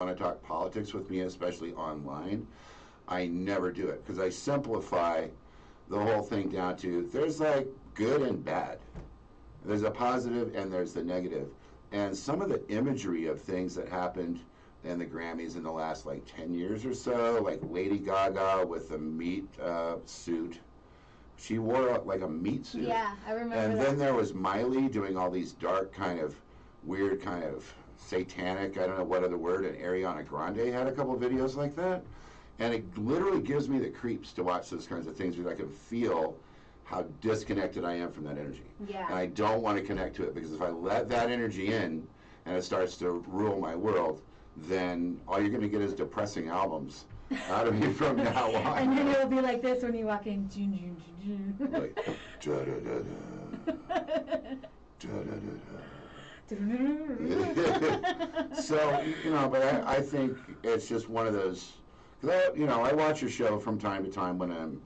want to talk politics with me, especially online, I never do it because I simplify the whole thing down to there's like good and bad. There's a positive and there's the negative. And some of the imagery of things that happened in the Grammys in the last like 10 years or so, like Lady Gaga with the meat suit. She wore like a meat suit. Yeah, I remember and that. then there was Miley doing all these dark kind of weird kind of satanic, I don't know what other word, and Ariana Grande had a couple of videos like that. And it literally gives me the creeps to watch those kinds of things because I can feel how disconnected I am from that energy. Yeah. And I don't want to connect to it because if I let that energy in and it starts to rule my world, then all you're going to get is depressing albums out of me from now on. And then it'll be like this when you walk in. Like, da-da-da-da. Da-da-da-da. So, you know, but I think it's just one of those, cause I watch your show from time to time when I'm,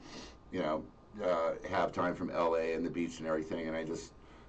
have time from LA and the beach and everything, and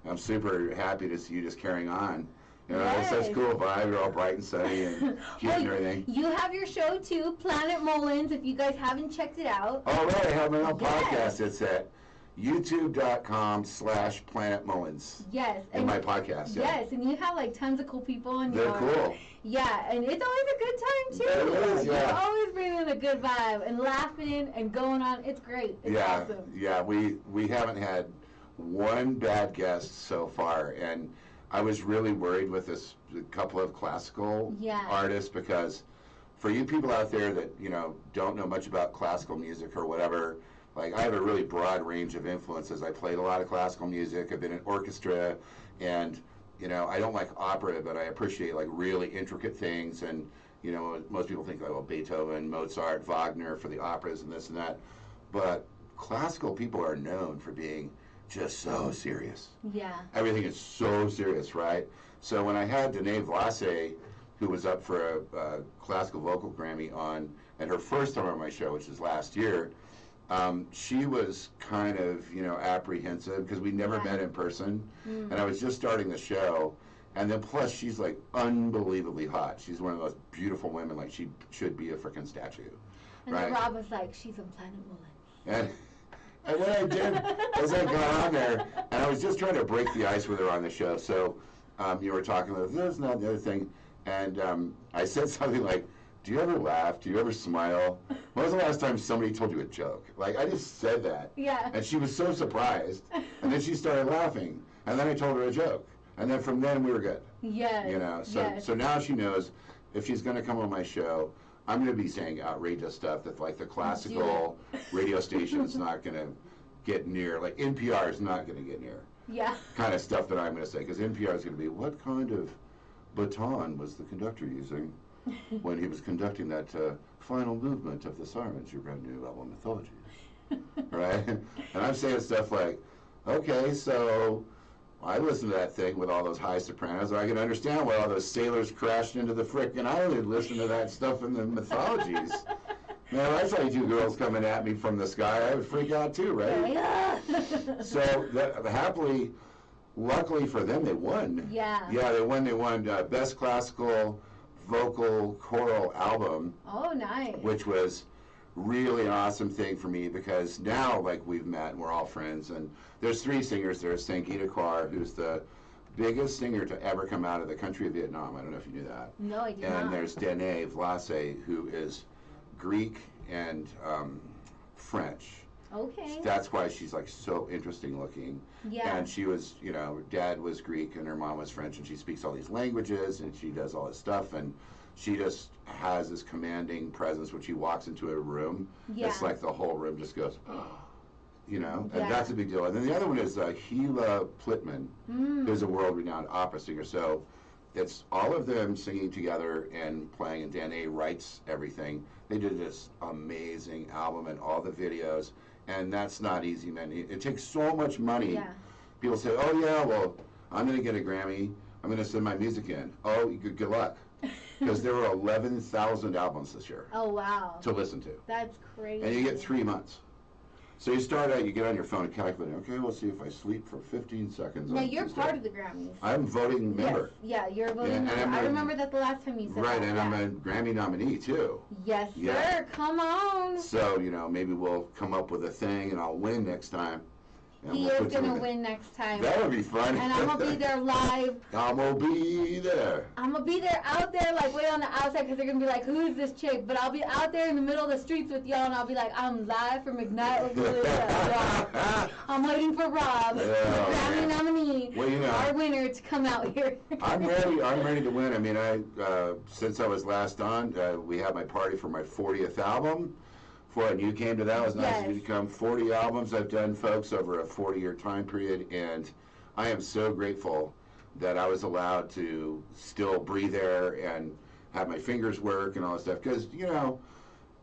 I'm super happy to see you just carrying on. You know, yes. It's such a cool vibe. You're all bright and sunny and cute and everything. You have your show too, Planet Mullens, if you guys haven't checked it out. All right, I have my own podcast. It's at youtube.com/Planet Mullens. Yes. In my podcast, yeah. Yes, and you have like tons of cool people on your. They're cool. Yeah, and it's always a good time too. It is, yeah. You're always bringing a good vibe and laughing and going on. It's great. It's awesome. Yeah, we haven't had one bad guest so far, and I was really worried with this couple of classical artists because for you people out there that, don't know much about classical music or whatever, like I have a really broad range of influences. I played a lot of classical music. I've been in orchestra, and I don't like opera, but I appreciate like really intricate things. And most people think like, well, Beethoven, Mozart, Wagner for the operas and this and that, but classical people are known for being just so serious. Yeah. Everything is so serious, right? So when I had Dania Vlase, who was up for a classical vocal Grammy at her first time on my show, which is last year, she was kind of, apprehensive because we never met in person, and I was just starting the show, and then plus she's like unbelievably hot. She's one of the most beautiful women, like she should be a freaking statue. And right? then Rob was like, she's on Planet Mullens. And what I did is I got on there, and I was just trying to break the ice with her on the show. So you were talking about this, not the other thing, and I said something like, do you ever laugh? Do you ever smile? When was the last time somebody told you a joke? Like, I just said that. Yeah. And she was so surprised, and then she started laughing, and then I told her a joke. And then from then we were good. Yes. So now she knows if she's going to come on my show, I'm going to be saying outrageous stuff that like the classical radio station's not going to get near, like NPR is not going to get near. Yeah. Kind of stuff that I'm going to say, because NPR is going to be, what kind of baton was the conductor using when he was conducting that final movement of the Sirens, your brand new album, Mythologies? Right? And I'm saying stuff like, okay, so I listened to that thing with all those high sopranos. I can understand why all those sailors crashed into the frickin' island listening to that stuff in the mythologies. Man, I saw you two girls coming at me from the sky, I would freak out too, right? Yeah. So happily, luckily for them, they won. Yeah. Yeah, they won. They won Best Classical Vocal Choral Album. Oh, nice. Which was really an awesome thing for me because now, like, we've met and we're all friends, and there's three singers. There's Sangeeta Kaur, who's the biggest singer to ever come out of the country of Vietnam. I don't know if you knew that. No, I did not. And there's Dania Vlase, who is Greek and French. Okay. That's why she's like so interesting looking. Yeah. And she was, dad was Greek and her mom was French, and she speaks all these languages and she does all this stuff, and she just has this commanding presence when she walks into a room. Yeah. It's like the whole room just goes, and Yeah. that's a big deal. And then the other one is Gila Plitman, who's a world-renowned opera singer. So it's all of them singing together and playing, and Dania writes everything. They did this amazing album and all the videos, and that's not easy, man. It takes so much money. Yeah. People say, oh yeah, well, I'm going to get a Grammy. I'm going to send my music in. Oh, good luck. Because there were 11,000 albums this year. Oh, wow. To listen to. That's crazy. And you get 3 months. So you start out, you get on your phone and calculate, okay, we'll see if I sleep for 15 seconds. Now, you're part of the Grammys. I'm a voting member. Yes. Yeah, you're a voting member. I remember that the last time you said that. Right, and I'm a Grammy nominee, too. Yes, sir. Come on. So, maybe we'll come up with a thing, and I'll win next time. He is going to win next time. That'll be fun. And I'm going to be there live. I'm going to be there. I'm going to be there out there, like, way on the outside, because they're going to be like, who is this chick? But I'll be out there in the middle of the streets with y'all, and I'll be like, I'm live from Ignite. I'm waiting for Rob, the Grammy nominee, our winner, to come out here. I'm ready to win. I mean, since I was last on, we had my party for my 40th album. And you came to that. It was nice of you to come. 40 albums I've done, folks, over a 40-year time period, and I am so grateful that I was allowed to still breathe air and have my fingers work and all that stuff. Because,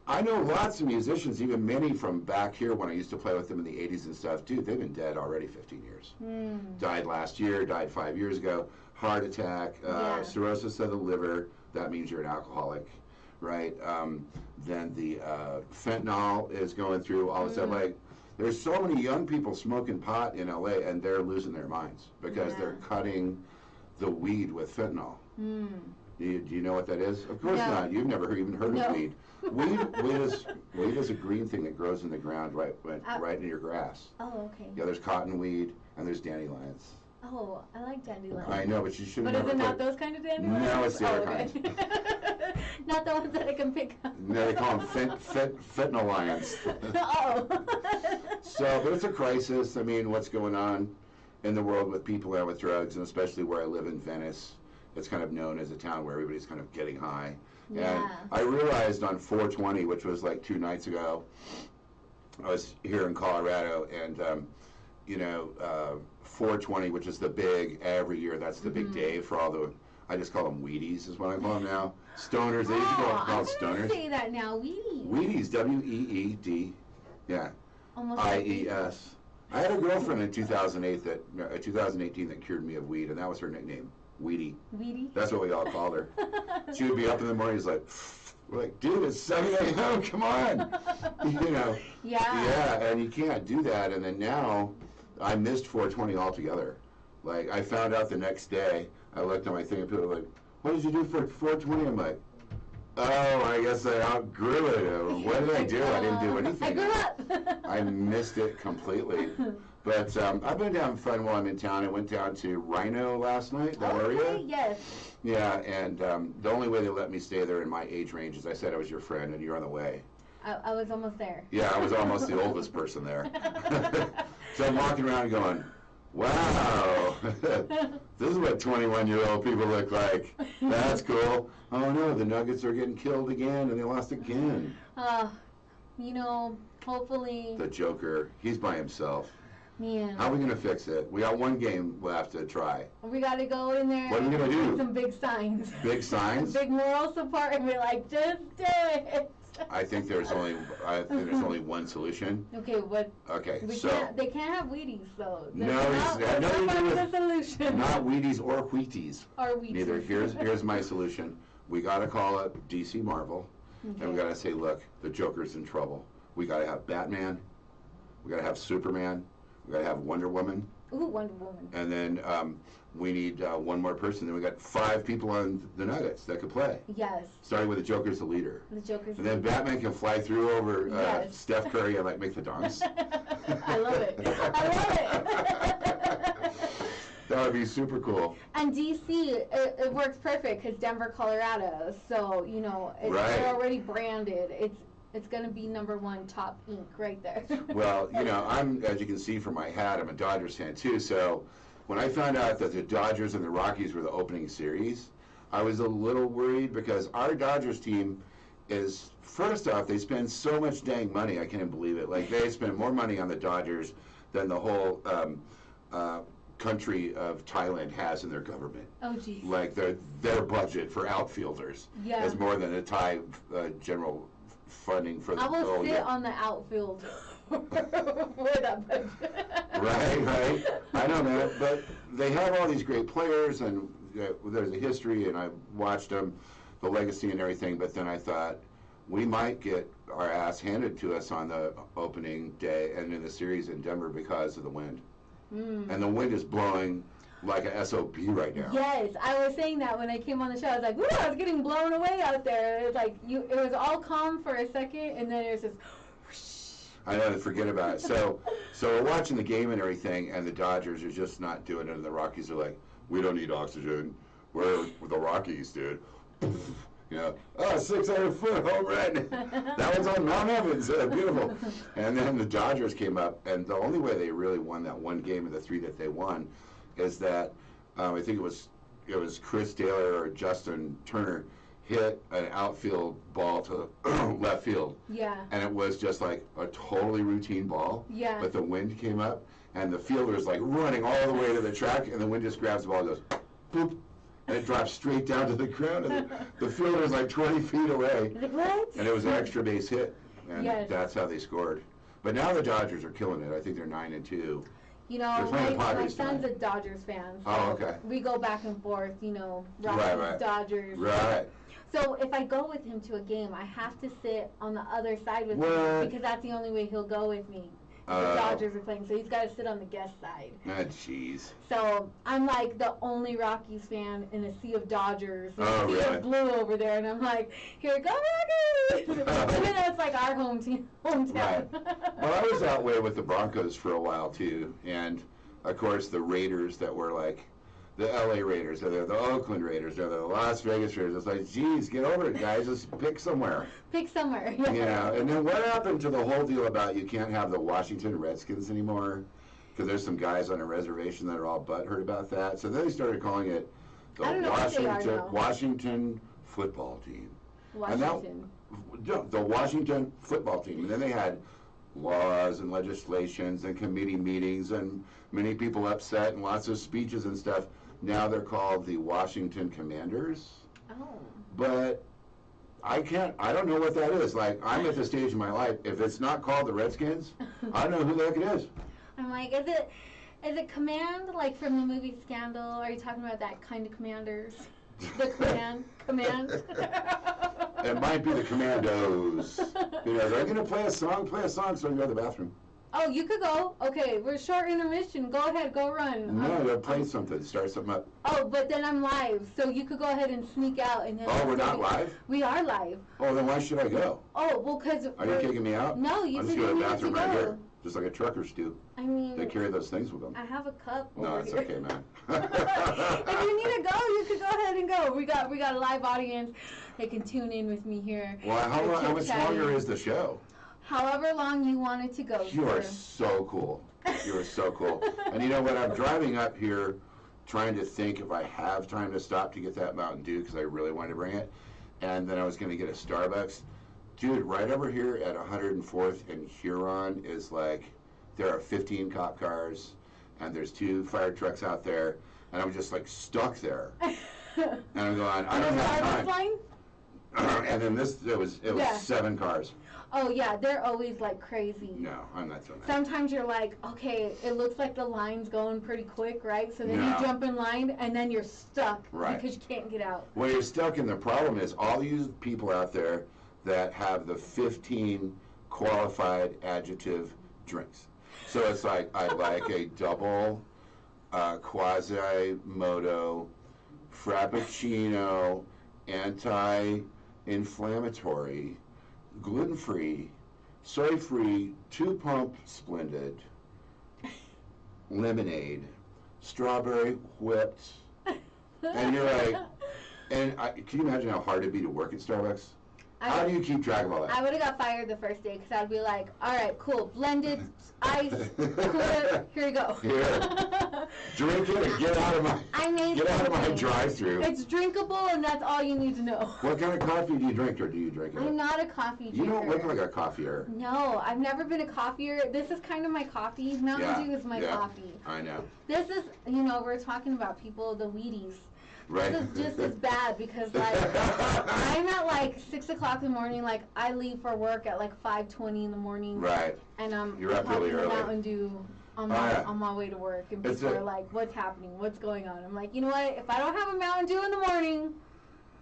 I know lots of musicians, even many from back here when I used to play with them in the 80s and stuff. Dude, they've been dead already 15 years. Died last year, died 5 years ago. Heart attack, cirrhosis of the liver. That means you're an alcoholic. Right, then the fentanyl is going through all this stuff. Like, there's so many young people smoking pot in LA, and they're losing their minds because they're cutting the weed with fentanyl. Do you know what that is? Of course not. You've never even heard of weed. Weed is a green thing that grows in the ground right in your grass. Oh, okay. Yeah, there's cottonweed and there's dandelions. Oh, I like dandelions. I know, but you shouldn't. But is it not those kind of dandelions? No, it's the other kind. Not the ones that I can pick up. No, they call them fentanyl lions. So, but it's a crisis. I mean, what's going on in the world with people and with drugs, and especially where I live in Venice, it's kind of known as a town where everybody's kind of getting high. And I realized on 420, which was like 2 nights ago, I was here in Colorado, and 420, which is the big, every year, that's the big day for all the, I just call them Weedies, is what I call them now. Stoners, they used to call them stoners. Say that now, Weedy. Weedies, W-E-E-D, I-E-S. I had a girlfriend in 2018 that cured me of weed, and that was her nickname, Weedy. Weedy? That's what we all called her. She would be up in the morning, we're like, dude, it's 7 a.m., come on. Yeah, and you can't do that, and then now, I missed 420 altogether. Like, I found out the next day, I looked at my thing and people were like, what did you do for 420? I'm like, oh, I guess I outgrew it. What did I do? I didn't do anything. I grew up. I missed it completely. But I've been having fun while I'm in town. I went down to Rhino last night, that area. Yes. Yeah, and the only way they let me stay there in my age range is I said I was your friend and you're on the way. I was almost there. Yeah, I was almost the oldest person there. So I'm walking around going, wow, this is what 21-year-old people look like. That's cool. Oh no, the Nuggets are getting killed again and they lost again. Hopefully. The Joker, he's by himself. Man. How are we going to fix it? We got one game left to try. We got to go in there. What are we going to do? Some big signs. Big signs? Big moral support, and we're like, just do it. I think there's only one solution. Okay, what? Okay, they can't have Wheaties though. That's the solution. Not Wheaties or Wheaties. Or Wheaties. Neither. Here's my solution. We got to call up DC Marvel, and we got to say, look, the Joker's in trouble. We got to have Batman. We got to have Superman. We got to have Wonder Woman. Ooh, Wonder Woman. And then we need one more person. Then we got 5 people on the Nuggets that could play. Yes. Starting with the Joker's the leader. The Joker's. And then Batman can fly through over Steph Curry and make the dunks. I love it. I love it. That would be super cool. And DC, it works perfect because Denver, Colorado. So they're already branded. It's going to be #1 top ink right there. Well, I'm, as you can see from my hat, I'm a Dodgers fan too. So when I found out that the Dodgers and the Rockies were the opening series, I was a little worried because our Dodgers team is, first off, they spend so much dang money. I can't even believe it. Like, they spend more money on the Dodgers than the whole country of Thailand has in their government. Oh, geez. Like, their budget for outfielders is more than the Thai general funding for the I will sit on the outfield for that budget. Right. I don't know, but they have all these great players, and there's a history, and I watched them, the legacy and everything. But then I thought, we might get our ass handed to us on the opening day and in the series in Denver because of the wind. And the wind is blowing like a SOB right now. Yes, I was saying that when I came on the show. I was like, "Ooh, I was getting blown away out there." It's like it was all calm for a second, and then it was just whoosh. I know, forget about it. So we're watching the game and everything, and the Dodgers are just not doing it, and the Rockies are like, "We don't need oxygen. We're the Rockies, dude." You know, 600-foot home run. That was on Mount Evans. Beautiful. And then the Dodgers came up, and the only way they really won that one game of the 3 that they won is that I think it was Chris Taylor or Justin Turner hit an outfield ball to left field. Yeah. And it was just like a totally routine ball. Yeah. But the wind came up, and the fielder's like running all the way to the track, and the wind just grabs the ball and goes, boop. And it drops straight down to the ground, and the fielder's like 20 feet away. What? And it was an extra base hit, and yes. that's how they scored. But now the Dodgers are killing it. I think they're 9-2. You know, my son's a Dodgers fan. So oh, okay. We go back and forth, you know, Rockies, right. Dodgers. Right. So if I go with him to a game, I have to sit on the other side with what? him because that's the only way he'll go with me. The Dodgers are playing, so he's got to sit on the guest side. Ah, jeez. So I'm like the only Rockies fan in a sea of Dodgers, and a sea really? of blue over there, and I'm like, here go Rockies! And then it's like our hometown. Right. Well, I was that way with the Broncos for a while too, and of course the Raiders that were like the LA Raiders, or they're the Oakland Raiders, or the Las Vegas Raiders. It's like, geez, get over it, guys. Just pick somewhere. Pick somewhere. You know, and then what happened to the whole deal about you can't have the Washington Redskins anymore? Because there's some guys on a reservation that are all butthurt about that. So then they started calling it the Washington football team. Washington. And the Washington football team. And then they had laws and legislations and committee meetings and many people upset and lots of speeches and stuff. Now they're called the Washington Commanders. Oh. But I don't know what that is. Like, I'm at the stage in my life, if it's not called the Redskins, I don't know who the heck it is. I'm like, is it Command, like from the movie Scandal? Are you talking about that kind of Commanders? The Command? It might be the Commandos. You know, they're going to play a song so I can go to the bathroom. Oh, you could go. Okay, we're short intermission. Go ahead, go run. No, they'll play something, start something up. Oh, but then I'm live, so you could go ahead and sneak out. And then we're not live? We are live. Oh, then why should I go? Oh, well, because... Are you kicking me out? No, you said I'm you just going to the bathroom needed to right go. here, just like a truckers do. I mean... They carry those things with them. I have a cup No, over it's here. okay, man. If you need to go, you could go ahead and go. We got a live audience. They can tune in with me here. Well, how much longer is the show? However long you want it to go. You are so cool. You are so cool. And you know what? I'm driving up here trying to think if I have time to stop to get that Mountain Dew because I really wanted to bring it. And then I was going to get a Starbucks. Dude, right over here at 104th and Huron is like, there are 15 cop cars and there's 2 fire trucks out there. And I'm just like stuck there. And I'm going, I don't have time. And then it was 7 cars. Oh yeah, they're always like crazy. No, I'm not doing that. Sometimes you're like, okay, it looks like the line's going pretty quick, right? So then you jump in line and then you're stuck because you can't get out. Well, you're stuck, and the problem is all you people out there that have the 15 qualified adjective drinks. So it's like, I'd like a double Quasimodo Frappuccino, anti-inflammatory, gluten-free, soy-free, 2-pump Splendid, lemonade, strawberry whipped, and you're like, can you imagine how hard it'd be to work at Starbucks? How do you keep track of all that? I would have got fired the first day because I'd be like, all right, cool, blended, ice, cooler, here you go. Here. Drink it and get out of my drive-thru. It's drinkable and that's all you need to know. What kind of coffee do you drink, or do you drink it? I'm not a coffee drinker. You don't look like a coffeeer. No, I've never been a coffeeer. This is kind of my coffee. Mountain Dew is my coffee. I know. This is, we're talking about people, the Weedies. Right. This is just as bad because, like, I'm at, like, 6 o'clock in the morning. Like, I leave for work at, like, 5:20 in the morning. Right. And You're up really early. Mountain Dew on my way to work. And people are like, what's happening? What's going on? I'm like, you know what? If I don't have a Mountain Dew in the morning.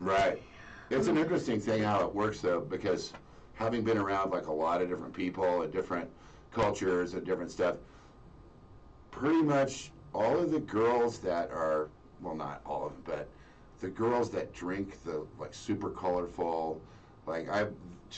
Right. It's an interesting thing how it works, though, because having been around like a lot of different people and different cultures and different stuff, pretty much all of the girls that are, well, not all of them, but the girls that drink the like super colorful, like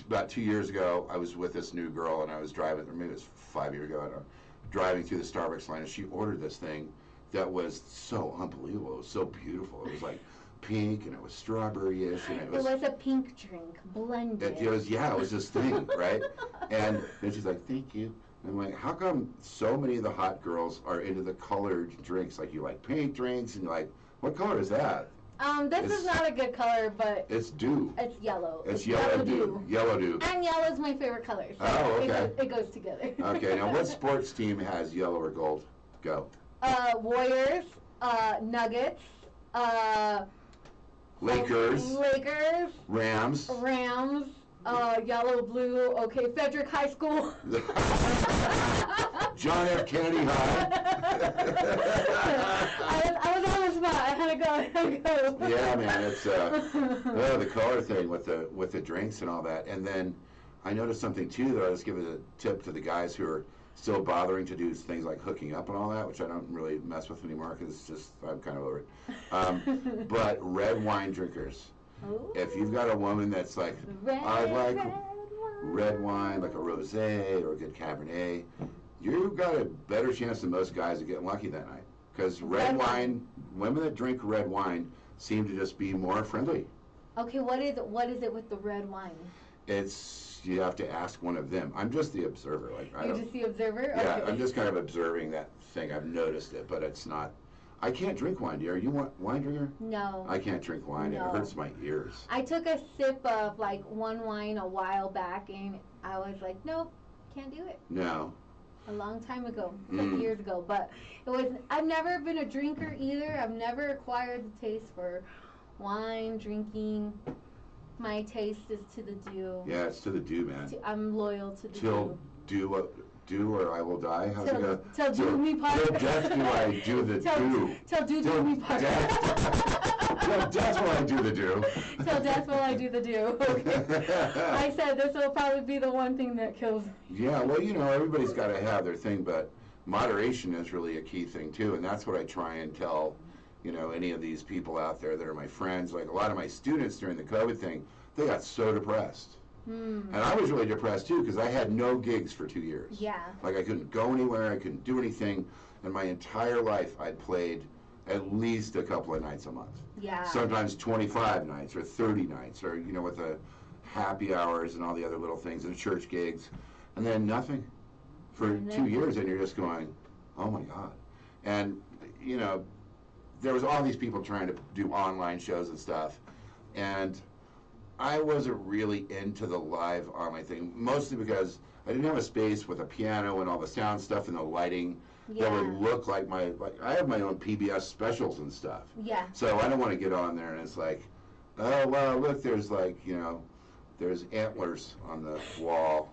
about 2 years ago, I was with this new girl and I was driving, or maybe it was 5 years ago, I don't know, driving through the Starbucks line, and she ordered this thing that was so unbelievable. It was so beautiful. It was like pink and it was strawberry-ish. And it was a pink drink, blended. It was this thing, right? And then she's like, thank you. And I'm like, how come so many of the hot girls are into the colored drinks? Like, you like pink drinks, and you're like, what color is that? This is not a good color, but it's dew. It's yellow. It's yellow dew. Yellow dew. And yellow is my favorite color. So oh, okay. It goes together. Okay, now what sports team has yellow or gold? Go. Warriors, Nuggets, Lakers, Rams, yellow, blue, okay, Frederick High School. John F. Kennedy High. I was on the spot. I had to go. Yeah, man, it's the color thing with the drinks and all that. And then I noticed something too that I'll just give it a tip to the guys who are still bothering to do things like hooking up and all that, which I don't really mess with anymore because it's just, I'm kind of over it. But red wine drinkers. Ooh. If you've got a woman that's like, I like red wine, like a rosé or a good Cabernet, you've got a better chance than most guys of getting lucky that night. Because red wine, women that drink red wine seem to just be more friendly. Okay, what is it with the red wine? You have to ask one of them. I'm just the observer. Like You're just the observer? Yeah, okay. I'm just kind of observing that thing. I've noticed it, but it's not. I can't drink wine, dear. Are you a wine drinker? No. I can't drink wine. No. It hurts my ears. I took a sip of like one wine a while back, and I was like, nope, can't do it. No. A long time ago, like years ago. But I've never been a drinker either. I've never acquired the taste for wine, drinking. My taste is to the dew. Yeah, it's to the dew, man. I'm loyal to the dew. Do or I will die. How's it go? Till do me part. Till death do I do the do. Till do me part. Till death will I do the do. Till death will I do the do. Okay. I said this will probably be the one thing that kills me. Yeah, well, everybody's got to have their thing, but moderation is really a key thing too, and that's what I try and tell any of these people out there that are my friends. Like a lot of my students during the COVID thing, they got so depressed. And I was really depressed too because I had no gigs for 2 years. Yeah. Like I couldn't go anywhere, I couldn't do anything, and my entire life I'd played at least a couple of nights a month. Yeah. Sometimes 25 nights or 30 nights or, with the happy hours and all the other little things and church gigs. And then nothing for 2 years, and you're just going, oh my God. And, there was all these people trying to do online shows and stuff, and I wasn't really into the live online thing, mostly because I didn't have a space with a piano and all the sound stuff and the lighting that would look like I have my own PBS specials and stuff. Yeah. So I don't want to get on there and it's like, oh, well, look, there's there's antlers on the wall,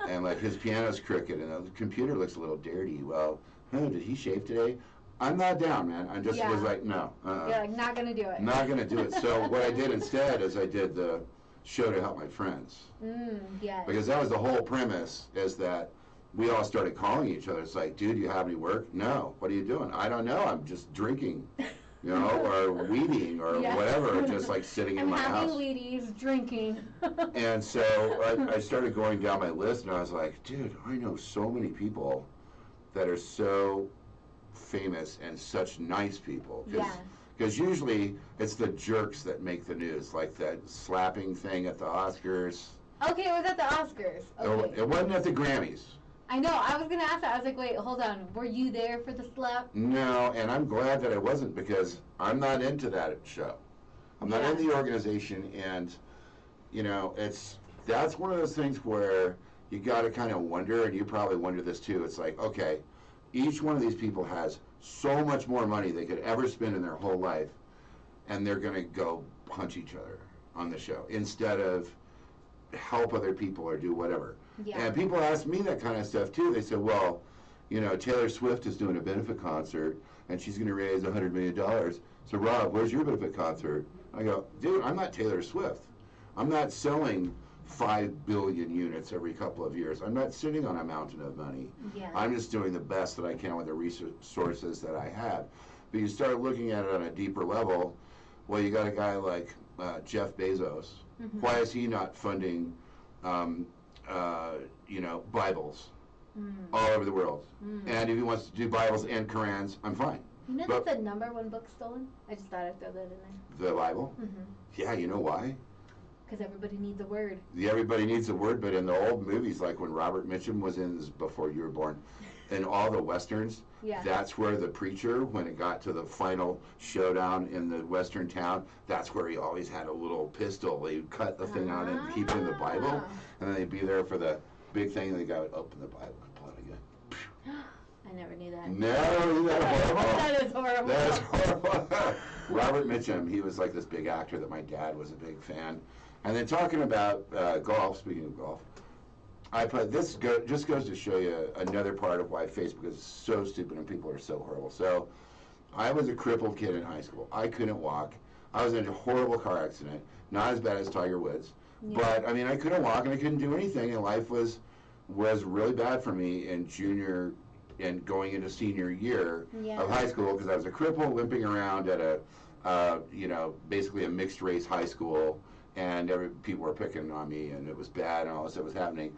and like his piano's crooked, and the computer looks a little dirty. Well, did he shave today? I'm not down, man. I just was like, no. You're like, not going to do it. Not going to do it. So what I did instead is I did the show to help my friends. Yes. Because that was the whole premise, is that we all started calling each other. It's like, dude, you have any work? No. What are you doing? I don't know. I'm just drinking, or weeding or whatever, just like sitting in my house. I'm having Wheaties, drinking. And so I started going down my list, and I was like, dude, I know so many people that are so famous and such nice people. Because usually it's the jerks that make the news, like that slapping thing at the Oscars. Okay, it was at the Oscars. Okay. It wasn't at the Grammys. I know. I was going to ask that. I was like, wait, hold on. Were you there for the slap? No, and I'm glad that I wasn't, because I'm not into that show. I'm not in the organization, and, that's one of those things where you got to kind of wonder, and you probably wonder this too. It's like, okay, each one of these people has so much more money they could ever spend in their whole life, and they're going to go punch each other on the show instead of help other people or do whatever. Yeah. And people ask me that kind of stuff too. They say, well, Taylor Swift is doing a benefit concert, and she's going to raise $100 million. So, Rob, where's your benefit concert? I go, dude, I'm not Taylor Swift. I'm not selling 5 billion units every couple of years. I'm not sitting on a mountain of money. Yeah. I'm just doing the best that I can with the resources that I have. But you start looking at it on a deeper level, well, you got a guy like Jeff Bezos. Mm-hmm. Why is he not funding, Bibles all over the world? And if he wants to do Bibles and Qurans, I'm fine. You know that's the #1 book stolen? I just thought I'd throw that in there. The Bible? Mm-hmm. Yeah, you know why? Because everybody needs a word. Yeah, everybody needs a word, but in the old movies, like when Robert Mitchum was in, this is before you were born, in all the Westerns, that's where the preacher, when it got to the final showdown in the Western town, that's where he always had a little pistol. He'd cut the thing out and keep it in the Bible, and then they'd be there for the big thing, and the guy would open the Bible and pull it again. I never knew that. No, isn't that horrible? That is horrible. That is horrible. Robert Mitchum, he was like this big actor that my dad was a big fan. And then talking about golf, speaking of golf, just goes to show you another part of why Facebook is so stupid and people are so horrible. So I was a crippled kid in high school. I couldn't walk. I was in a horrible car accident, not as bad as Tiger Woods. Yeah. But, I mean, I couldn't walk and I couldn't do anything, and life was really bad for me in junior and going into senior year of high school, because I was a cripple limping around at basically a mixed race high school, and people were picking on me, and it was bad, and all this stuff was happening.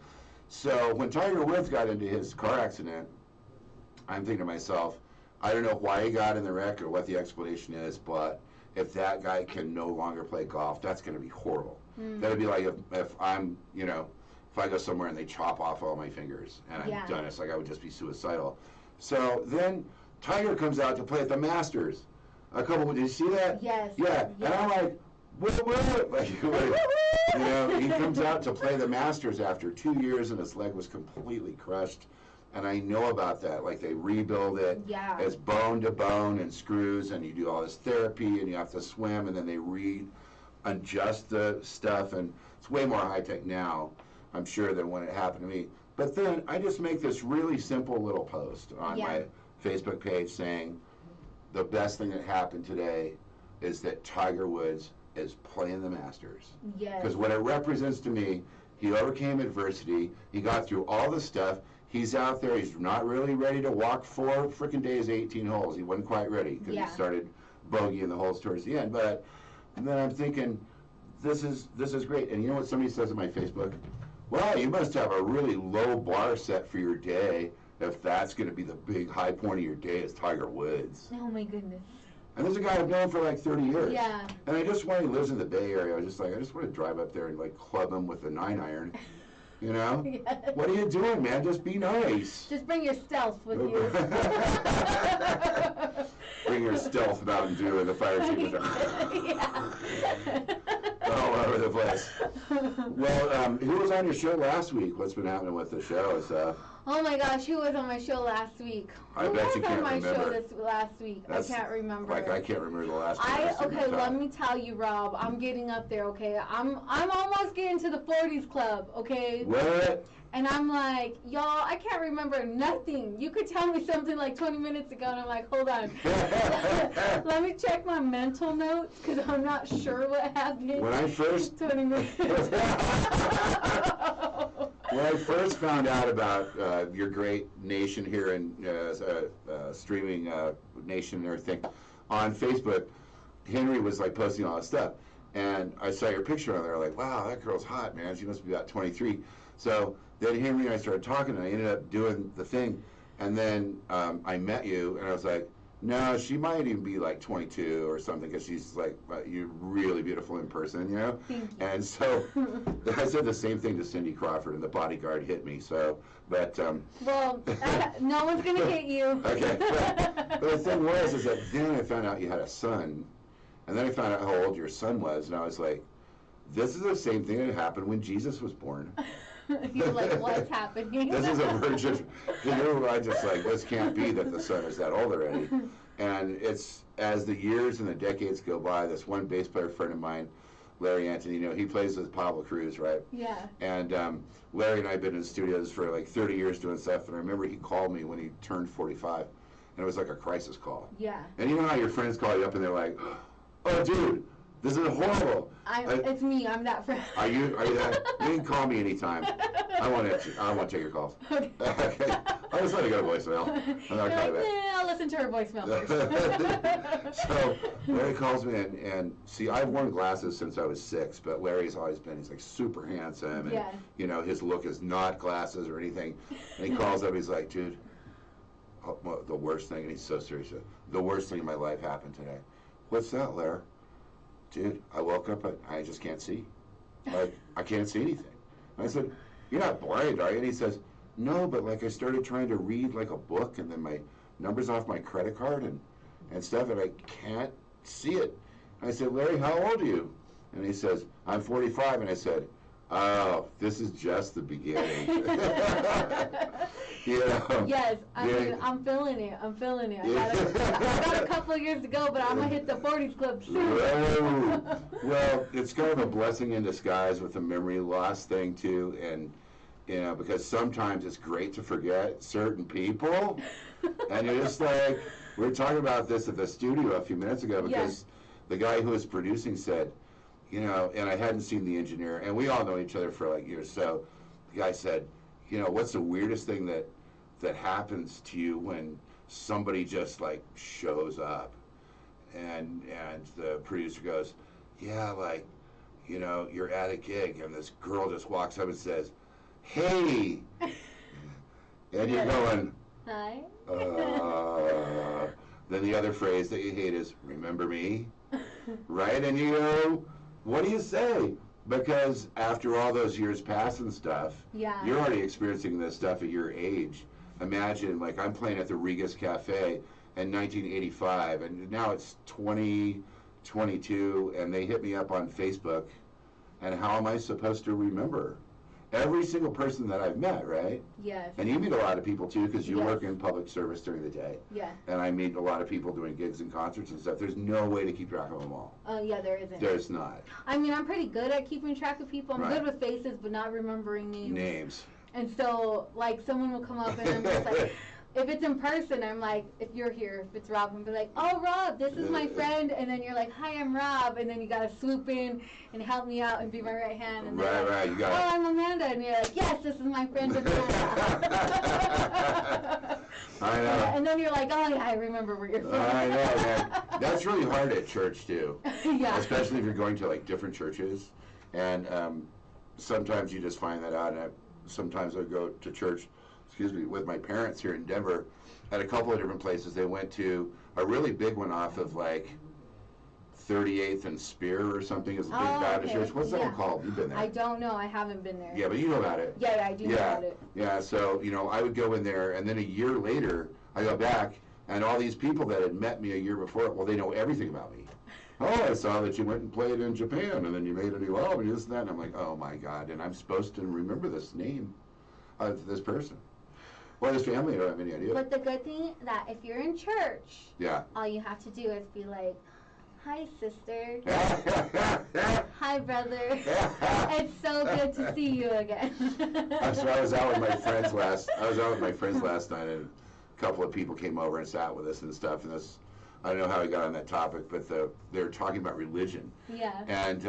So when Tiger Woods got into his car accident, I'm thinking to myself, I don't know why he got in the wreck or what the explanation is, but if that guy can no longer play golf, that's going to be horrible. That'd be like if I'm, if I go somewhere and they chop off all my fingers and I'm done, it's like I would just be suicidal. So then Tiger comes out to play at the Masters. Did you see that? Yes. Yeah. And I'm like, what? He comes out to play the Masters after 2 years and his leg was completely crushed. And I know about that. Like, they rebuild it as bone to bone and screws, and you do all this therapy and you have to swim, and then they readjust the stuff, and it's way more high tech now, I'm sure, than when it happened to me. But then I just make this really simple little post on my Facebook page saying the best thing that happened today is that Tiger Woods is playing the Masters. Because what it represents to me, he overcame adversity, he got through all the stuff, he's out there, he's not really ready to walk 4 freaking days, 18 holes. He wasn't quite ready because he started bogeying the holes towards the end. And then I'm thinking, this is great. And you know what somebody says on my Facebook? Well, you must have a really low bar set for your day if that's going to be the big high point of your day is Tiger Woods. Oh my goodness. And there's a guy I've known for like 30 years. Yeah. And I just when he lives in the Bay Area, I just want to drive up there and like club him with a 9-iron. You know? Yes. What are you doing, man? Just be nice. Just bring your stealth with you. Bring your stealth Mountain Dew and the fire extinguisher. All over the place. Well, who was on your show last week? What's been happening with the show? Oh my gosh, who was on my show last week? I bet you can't remember. Who was on my show last week? I can't remember. Like, I can't remember the last time. Okay, let me tell you, Rob. I'm getting up there, okay? I'm almost getting to the 40s club, okay? What? And I'm like, y'all, I can't remember nothing. You could tell me something like 20 minutes ago, and I'm like, hold on. Let me check my mental notes, because I'm not sure what happened. When I first... 20 minutes When I first found out about your great nation here in streaming nation and everything on Facebook, Henry was like posting all this stuff, and I saw your picture on there. Like, wow, that girl's hot, man. She must be about 23. So then Henry and I started talking, and I ended up doing the thing, and then I met you, and I was like, no, she might even be like 22 or something, because she's like, you're really beautiful in person, you know? Thank you. And so I said the same thing to Cindy Crawford, and the bodyguard hit me, so, but... well, no one's going to hit you. Okay, but the thing was, is that then I found out you had a son, and then I found out how old your son was, and I was like, this is the same thing that happened when Jesus was born. You're like, what's happening? This is a virgin. I just like, this can't be that the son is that old already. And it's, as the years and the decades go by, this one bass player friend of mine, Larry Anthony, he plays with Pablo Cruz, right? Yeah. And Larry and I have been in studios for like 30 years doing stuff, and I remember he called me when he turned 45, and it was like a crisis call. Yeah. And you know how your friends call you up and they're like, oh, dude, This is horrible. It's me. I'm that friend. Are you that? You can call me anytime. I want to take your calls. Okay. I just let it go to voicemail. I'll listen to her voicemail first. So Larry calls me and see, I've worn glasses since I was 6, but Larry's always been, he's like super handsome, and you know, his look is not glasses or anything. And he calls up, he's like, dude, the worst thing, and he's so serious, the worst thing in my life happened today. What's that, Larry? Dude, I woke up and I just can't see. Like, I can't see anything. And I said, you're not blind, are you? And he says, no, but like I started trying to read like a book, and then my number's off my credit card and stuff, and I can't see it. And I said, Larry, how old are you? And he says, I'm 45. And I said, oh, this is just the beginning. You know? Yes, I mean, I'm feeling it. I got a couple of years to go, but I'm going to hit the 40s club soon. Well, it's kind of a blessing in disguise with the memory loss thing, too. And, you know, because sometimes it's great to forget certain people. And you're just like, we were talking about this at the studio a few minutes ago, because the guy who was producing said, you know, and I hadn't seen the engineer, and we all know each other for like years. So the guy said, you know, what's the weirdest thing that happens to you when somebody just like shows up? And the producer goes, yeah, like, you know, you're at a gig and this girl just walks up and says, hey, and you're going, hi. Then the other phrase that you hate is, remember me? Right? And you go, what do you say? Because after all those years pass and stuff, you're already experiencing this stuff at your age. Imagine, like, I'm playing at the Regas Cafe in 1985, and now it's 2022, and they hit me up on Facebook, and how am I supposed to remember every single person that I've met, right? Yes. And you meet a lot of people, too, because you work in public service during the day. Yeah. And I meet a lot of people doing gigs and concerts and stuff. There's no way to keep track of them all. Yeah, there isn't. There's not. I mean, I'm pretty good at keeping track of people. I'm good with faces, but not remembering names. And so, like, someone will come up and I'm just like, if it's in person, I'm like, if you're here, if it's Rob, I'm be like, oh, Rob, this is my friend. And then you're like, hi, I'm Rob. And then you got to swoop in and help me out and be my right hand. And right. You got oh, I'm Amanda. And you're like, yes, this is my friend Amanda. I know. And then you're like, oh, yeah, I remember where you're from. I know, man. That's really hard at church, too. Yeah. Especially if you're going to, like, different churches. And sometimes you just find that out. And sometimes I go to church, with my parents here in Denver at a couple of different places. They went to a really big one off of, like, 38th and Spear or something. It's a big Baptist church. What's that one called? You've been there. I don't know. I haven't been there. Yeah, but you know about it. Yeah, I do know about it. Yeah, so, you know, I would go in there, and then a year later, I go back, and all these people that had met me a year before, well, they know everything about me. Oh, I saw that you went and played in Japan, and then you made a new album, and this and that. And I'm like, oh, my God, and I'm supposed to remember this name of this person. Well, his family don't have any idea. But the good thing that if you're in church, all you have to do is be like, hi, sister. Hi, brother. It's so good to see you again. So I was out with my friends last night, and a couple of people came over and sat with us and stuff. And this, I don't know how we got on that topic, but they were talking about religion. Yeah. And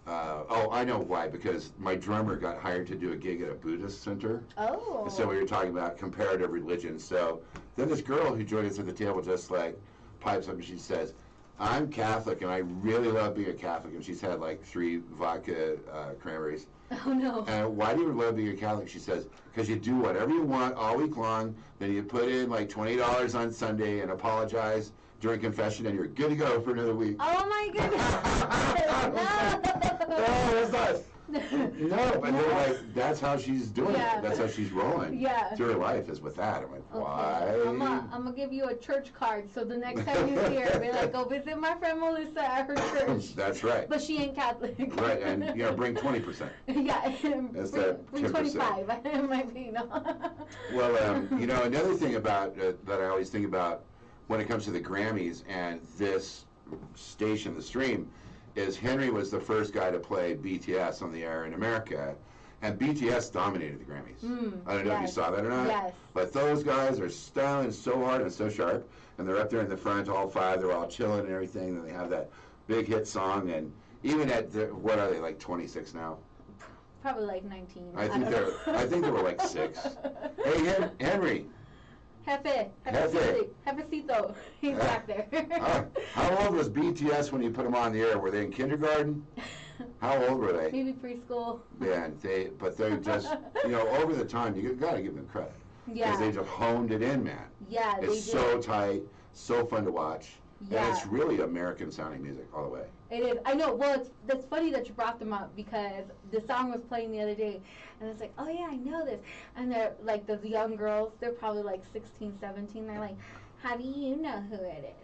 I know why, because my drummer got hired to do a gig at a Buddhist center. Oh. And so we were talking about comparative religion. So then this girl who joined us at the table just like pipes up and she says, I'm Catholic and I really love being a Catholic. And she's had like 3 vodka cranberries. Oh, no. And why do you love being a Catholic? She says, because you do whatever you want all week long. Then you put in like $20 on Sunday and apologize during confession, and you're good to go for another week. Oh, my goodness. No, that's not. No, but they're like, that's how she's doing it. That's how she's rolling. Yeah. Through her life is with that. I'm like, why? I'm going to give you a church card, so the next time you see her, be like, go visit my friend Melissa at her church. That's right. But she ain't Catholic. Right, and, bring 20%. Yeah, bring 25. It might be, Well, another thing about, that I always think about when it comes to the Grammys and this station, the stream, is Henry was the first guy to play BTS on the air in America, and BTS dominated the Grammys. I don't know if you saw that or not, but those guys are styling so hard and so sharp, and they're up there in the front, all 5, they're all chilling and everything, and they have that big hit song, and even at what are they, like 26 now? Probably like 19. I think they were like 6. Hey, Henry. Jefecito. He's back there. How old was BTS when you put them on the air? Were they in kindergarten? How old were they? Maybe preschool. Yeah, but they're just, over the time, you got to give them credit. Yeah. Because they just honed it in, man. Yeah, it's so tight, so fun to watch. Yeah. And it's really American sounding music all the way. It is. I know. Well, that's funny that you brought them up because the song was playing the other day, and it's like, oh yeah, I know this. And they're like the young girls. They're probably like 16, 17. They're like, how do you know who it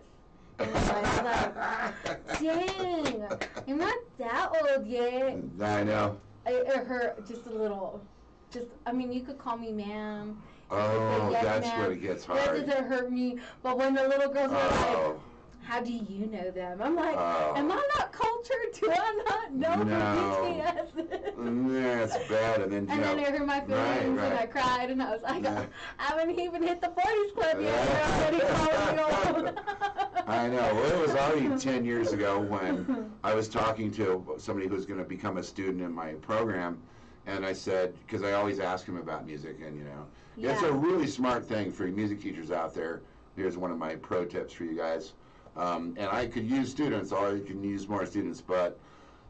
is? And I was like, dang, you're not that old yet. I know. Or her, just a little. I mean, you could call me ma'am. Oh, yes, that's ma'am. where it gets hard. That doesn't hurt me. But when the little girls are like, how do you know them? I'm like, am I not cultured? Do I not know who BTS is? That's bad. And then I hurt my feelings and I cried and I was like, I haven't even hit the 40s club yet. They're already calling me old. I know. Well, it was already 10 years ago when I was talking to somebody who was going to become a student in my program, and I said, because I always ask him about music, and it's a really smart thing for you music teachers out there. Here's one of my pro tips for you guys. And I could use students, or you can use more students, but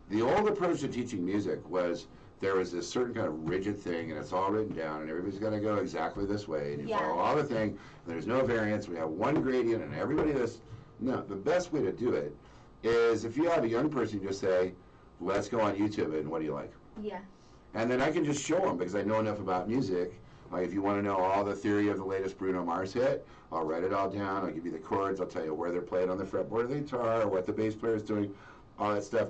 the old approach to teaching music was there was this certain kind of rigid thing, and it's all written down, and everybody's going to go exactly this way, and you follow all the thing, and there's no variance, we have one gradient, and everybody does. No, the best way to do it is if you have a young person, you just say, let's go on YouTube, and what do you like? Yeah. And then I can just show them, because I know enough about music. Like if you want to know all the theory of the latest Bruno Mars hit, I'll write it all down. I'll give you the chords. I'll tell you where they're played on the fretboard of the guitar, what the bass player is doing, all that stuff.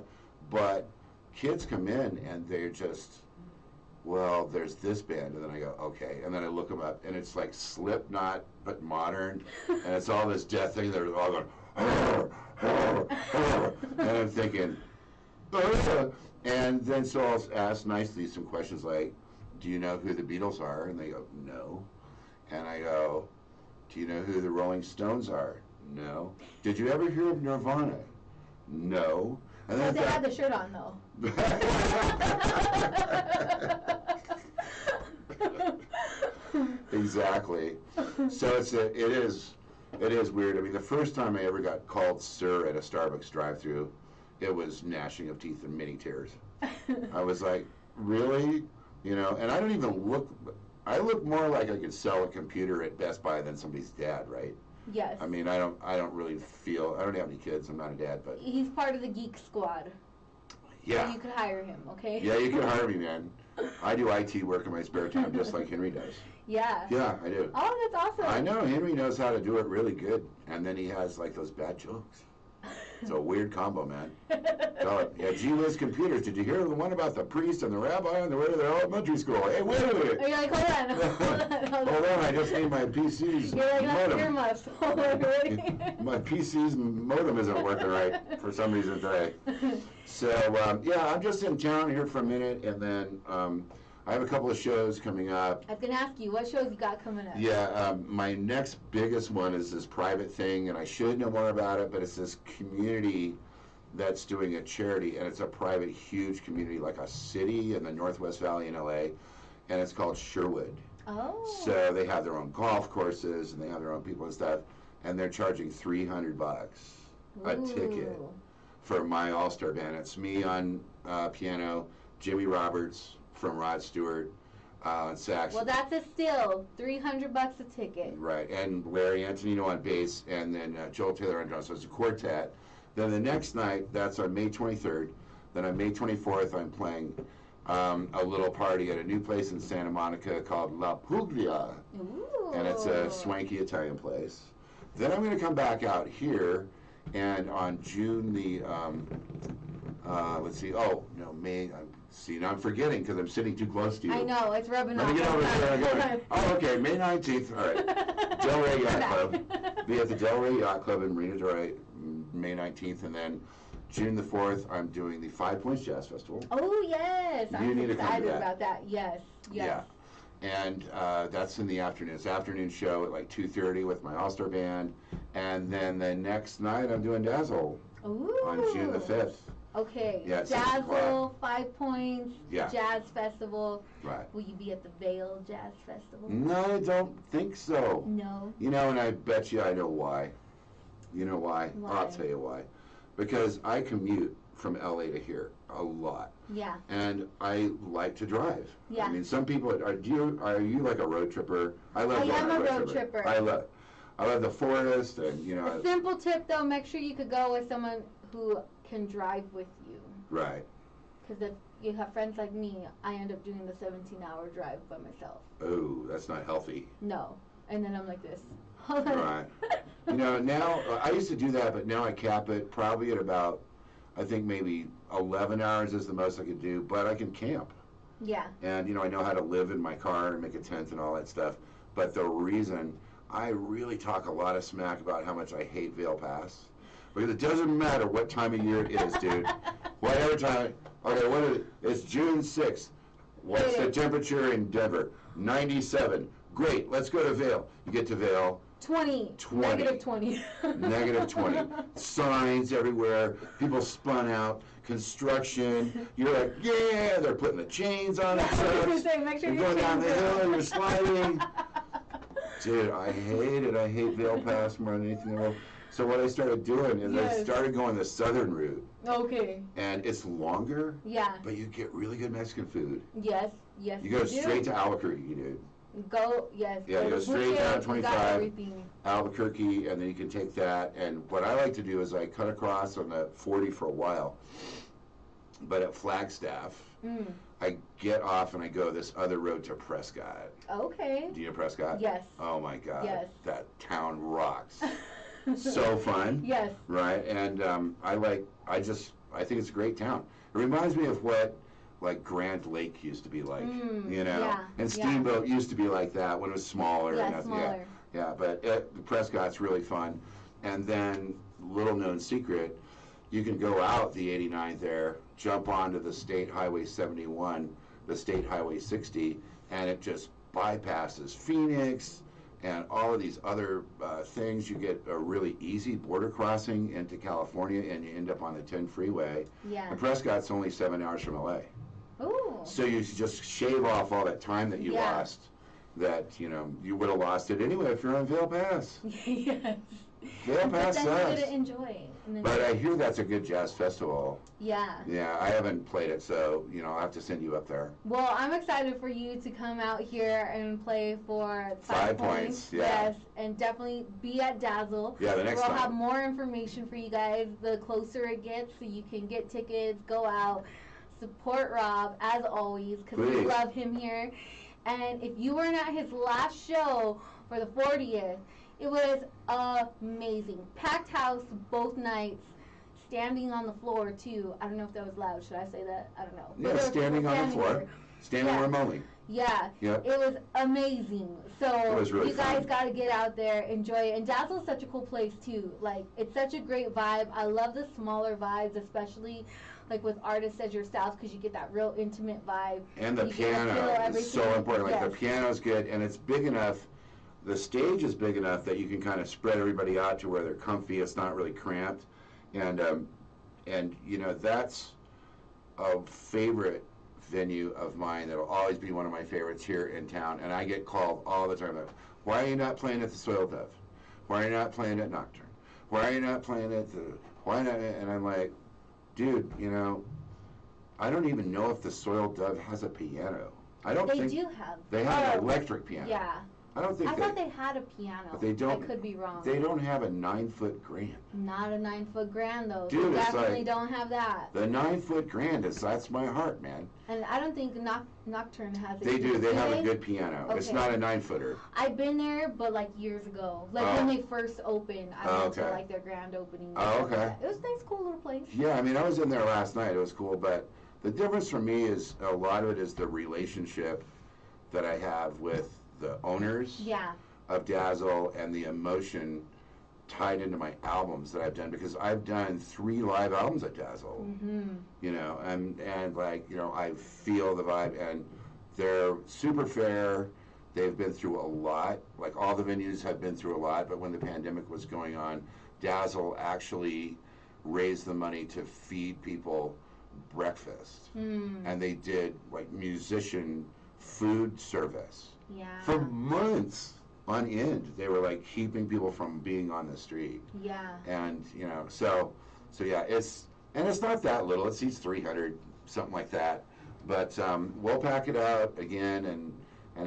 But kids come in and they're just, well, there's this band. And then I go, okay. And then I look them up, and it's like Slipknot, but modern. And it's all this death thing. They're all going, and I'm thinking, and then so I'll ask nicely some questions like, do you know who the Beatles are? And they go, no. And I go, do you know who the Rolling Stones are? No. Did you ever hear of Nirvana? No. And then they had the shirt on, though. Exactly. So it is weird. I mean, the first time I ever got called sir at a Starbucks drive-thru, it was gnashing of teeth and many tears. I was like, really? And I don't even look, I look more like I could sell a computer at Best Buy than somebody's dad, right? Yes. I mean, I don't really feel, I don't have any kids, I'm not a dad, but. He's part of the Geek Squad. Yeah. So you could hire him, okay? Yeah, you can hire me, man. I do IT work in my spare time just like Henry does. Yeah. Yeah, I do. Oh, that's awesome. I know, Henry knows how to do it really good, and then he has like those bad jokes. It's a weird combo, man. Yeah, gee whiz computers. Did you hear the one about the priest and the rabbi on the way to their elementary school? Hey, wait a minute. You're like, hold on. Hold on, I just need my PC's You're like, modem. earmuffs. Hold on, really? My PC's modem isn't working right for some reason today. So, yeah, I'm just in town here for a minute, and then I have a couple of shows coming up. I was going to ask you, what shows you got coming up? Yeah, my next biggest one is this private thing, and I should know more about it, but it's this community that's doing a charity, and it's a private, huge community, like a city in the Northwest Valley in LA, and it's called Sherwood. Oh. So they have their own golf courses, and they have their own people and stuff, and they're charging $300 a ticket for my all-star band. It's me on piano, Jimmy Roberts from Rod Stewart, sax. Well, that's a steal. $300 a ticket. Right, and Larry Antonino on bass, and then Joel Taylor on drums. So it's a quartet. Then the next night, that's on May 23rd. Then on May 24th, I'm playing a little party at a new place in Santa Monica called La Puglia. Ooh. And it's a swanky Italian place. Then I'm going to come back out here, and on June the, let's see, May, now I'm forgetting because I'm sitting too close to you. I know, it's rubbing off. Let me get over there. Okay, May 19th, all right. Del Rey Yacht Club. Be at the Del Rey Yacht Club in Marina Del Rey, May 19th, and then June the 4th, I'm doing the 5 Points Jazz Festival. Oh, yes. I'm need to come to excited that. about that. Yes. Yeah. And that's in the afternoon. It's afternoon show at like 2:30 with my all-star band. And then the next night, I'm doing Dazzle Ooh. On June the 5th. Okay. Yeah, Dazzle, 5 Points, yeah. Jazz Festival. Right. Will you be at the Vail Jazz Festival? No, I don't think so. No. You know, and I bet you I know why. You know why? Why? I'll tell you why. Because I commute from LA to here a lot. Yeah. And I like to drive. Yeah. I mean, some people are you like a road tripper? I am a road tripper. I love the forest, and you know. A simple tip though: make sure you could go with someone who can drive with you. Right. Because if you have friends like me, I end up doing the 17-hour drive by myself. Oh, that's not healthy. No. And then I'm like this. Right. You know, now I used to do that, but now I cap it probably at about, I think maybe 11 hours is the most I could do, but I can camp. Yeah. And, you know, I know how to live in my car and make a tent and all that stuff. But the reason I really talk a lot of smack about how much I hate Vail Pass, because it doesn't matter what time of year it is, dude. Whatever time. Okay, what is it? It's June 6th. What's the temperature in Denver? 97. Great, let's go to Vail. You get to Vail. 20. Negative 20. Negative 20. Signs everywhere. People spun out. Construction. You're like, yeah, they're putting the chains on it. You're going down the hill, you're sliding. Dude, I hate it. I hate Vail Pass more than anything else. So what I started doing is I started going the southern route. Okay. And it's longer. Yeah. But you get really good Mexican food. Yes, yes. You go straight to Albuquerque, dude. Go, yes. Yeah, you go straight down 25, Albuquerque, and then you can take that. And what I like to do is I cut across on the 40 for a while. But at Flagstaff, I get off and I go this other road to Prescott. Okay. Do you know Prescott? Yes. Oh my God. Yes. That town rocks. So fun. Yes. Right, and I think it's a great town. It reminds me of what like Grand Lake used to be like, you know, yeah, and Steamboat used to be like that when it was smaller. Yeah, and smaller. Yeah, but Prescott's really fun. And then, little known secret, you can go out the 89th there, jump onto the State Highway 71, the State Highway 60, and it just bypasses Phoenix and all of these other things. You get a really easy border crossing into California, and you end up on the 10 freeway. Yeah. And Prescott's only 7 hours from LA. Ooh. So you just shave off all that time that you lost, that, you know, you would have lost it anyway if you're on Vail Pass. Yes. Vail Pass sucks. But then you're going to enjoy it. But I hear that's a good jazz festival. Yeah. Yeah, I haven't played it, so, you know, I'll have to send you up there. Well, I'm excited for you to come out here and play for 5 Points. Yeah. Yes, and definitely be at Dazzle. Yeah, the next time. We'll have more information for you guys the closer it gets, so you can get tickets, go out, support Rob, as always, because we love him here. And if you weren't at his last show for the 40th, it was amazing. Packed house both nights. Standing on the floor, too. I don't know if that was loud. Should I say that? I don't know. Yeah, standing on the floor. Standing room only. Yeah. Yep. It was amazing. So it was really you guys got to get out there, enjoy it. And Dazzle's such a cool place, too. Like, it's such a great vibe. I love the smaller vibes, especially like with artists as yourself, because you get that real intimate vibe. And the piano is so important. Like, the piano's good, and it's big enough. The stage is big enough that you can kind of spread everybody out to where they're comfy. It's not really cramped. And you know, that's a favorite venue of mine that'll always be one of my favorites here in town. And I get called all the time, like, why are you not playing at the Soil Dove? Why are you not playing at Nocturne? Why are you not playing at why not? And I'm like, dude, you know, I don't even know if the Soil Dove has a piano. I don't think they do have. They have an electric piano. Yeah. I don't think I thought they had a piano. But they don't. I could be wrong. They don't have a 9-foot grand. Not a 9-foot grand though. Dude, they it's definitely like, don't have that. The 9-foot grand that's my heart, man. And I don't think Nocturne has it. They do. They have a good piano. Okay. It's not a 9-footer. I've been there, but like years ago, like when they first opened. I went to like their grand opening. Oh, okay. It was a nice, cool little place. Yeah, I mean, I was in there last night. It was cool, but the difference for me is a lot of it is the relationship that I have with the owners. Yeah. Of Dazzle and the emotion tied into my albums that I've done, because I've done 3 live albums at Dazzle. You know, and like, you know, I feel the vibe, and they're super fair. They've been through a lot. Like, all the venues have been through a lot, but when the pandemic was going on, Dazzle actually raise the money to feed people breakfast. And they did like musician food service for months on end. They were like keeping people from being on the street. And you know, so yeah, it's not that little. It seats 300, something like that. But we'll pack it out again and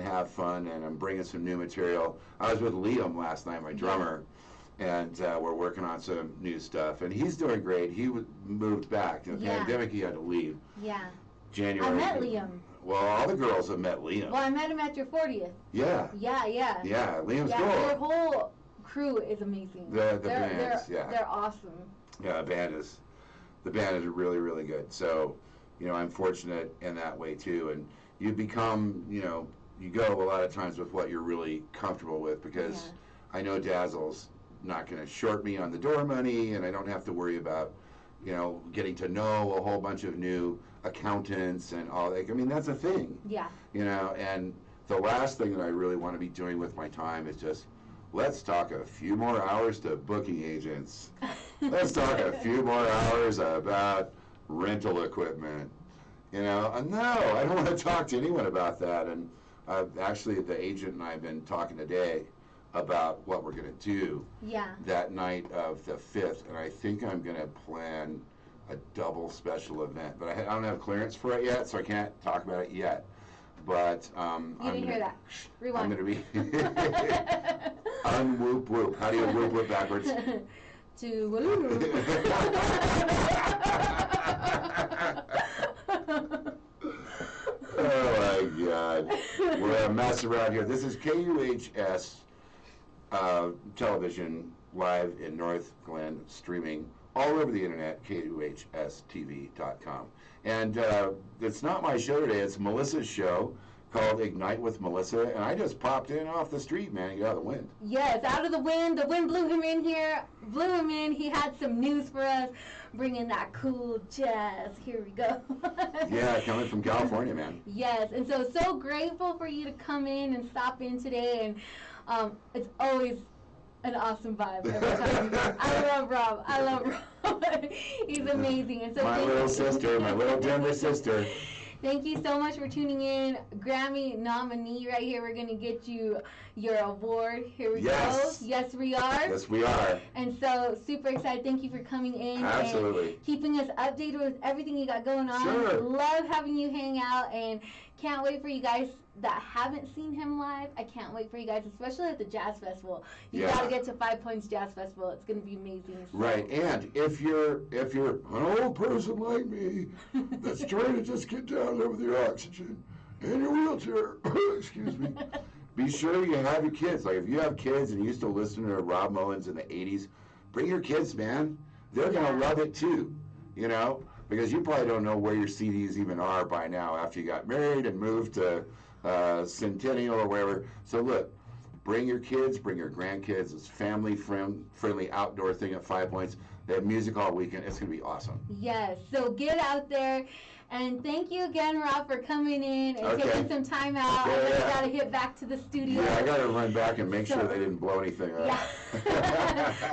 have fun. And I'm bringing some new material. I was with Liam last night, my drummer, and we're working on some new stuff. And he's doing great. He moved back. In the pandemic, he had to leave. January. I met Liam. Well, all the girls have met Liam. Well, I met him at your 40th. Yeah, Liam's cool. Your whole crew is amazing. The band, they're awesome. Yeah, the band is really, really good. So, you know, I'm fortunate in that way too. And you become, you know, you go a lot of times with what you're really comfortable with, because I know Dazzle's not going to short me on the door money, and I don't have to worry about, you know, getting to know a whole bunch of new accountants and all that. I mean, that's a thing. You know, and the last thing that I really want to be doing with my time is just, let's talk a few more hours to booking agents. Let's talk a few more hours about rental equipment. You know, no, I don't want to talk to anyone about that. And actually, the agent and I have been talking today about what we're going to do that night of the 5th. And I think I'm going to plan a double special event. But I don't have clearance for it yet, so I can't talk about it yet. But you didn't hear that. Rewind. I'm going to be unwhoop whoop. How do you whoop whoop backwards? To whoop. Oh my God, we're a mess around here. This is KUHS television live in North Glen, streaming all over the internet, KUHSTV.com. And it's not my show today, it's Melissa's show called Ignite with Melissa, and I just popped in off the street, man, and got out of the wind. Yes, out of the wind. The wind blew him in here, He had some news for us, bringing that cool jazz. Here we go. Yeah, coming from California, man. Yes, and so grateful for you to come in and stop in today, and it's always an awesome vibe every time. I love Rob. He's amazing. And so my little sister, my little Denver sister. Thank you so much for tuning in. Grammy nominee right here. We're going to get you your award. Here we go. Yes, we are. Yes, we are. And so super excited. Thank you for coming in. Absolutely. And keeping us updated with everything you got going on. Sure. Love having you hang out, and can't wait for you guys that haven't seen him live. I can't wait for you guys, especially at the Jazz Festival. You got to get to 5 Points Jazz Festival. It's going to be amazing. So. Right, and if you're an old person like me that's trying to just get down there with your oxygen in your wheelchair, excuse me, be sure you have your kids. Like if you have kids and you used to listen to Rob Mullens in the 80s, bring your kids, man. They're going to love it too, you know, because you probably don't know where your CDs even are by now after you got married and moved to Centennial or wherever. So look, bring your kids, bring your grandkids. It's family-friendly outdoor thing at 5 Points. They have music all weekend. It's going to be awesome. Yes, so get out there. And thank you again, Rob, for coming in and taking some time out. I know you got to hit back to the studio. Yeah, I got to run back and make sure they didn't blow anything up. Yeah.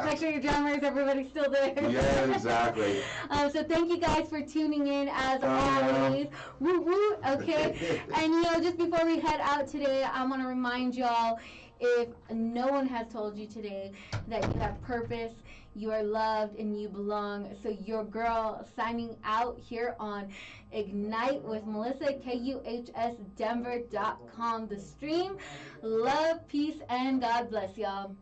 Make sure your drummers, everybody's still there. Yeah, exactly. So thank you guys for tuning in as always. Woo woo. Okay. And just before we head out today, I want to remind y'all, if no one has told you today that you have purpose, you are loved, and you belong. So your girl signing out here on Ignite with Melissa, KUHSdenver.com, the stream. Love, peace, and God bless y'all.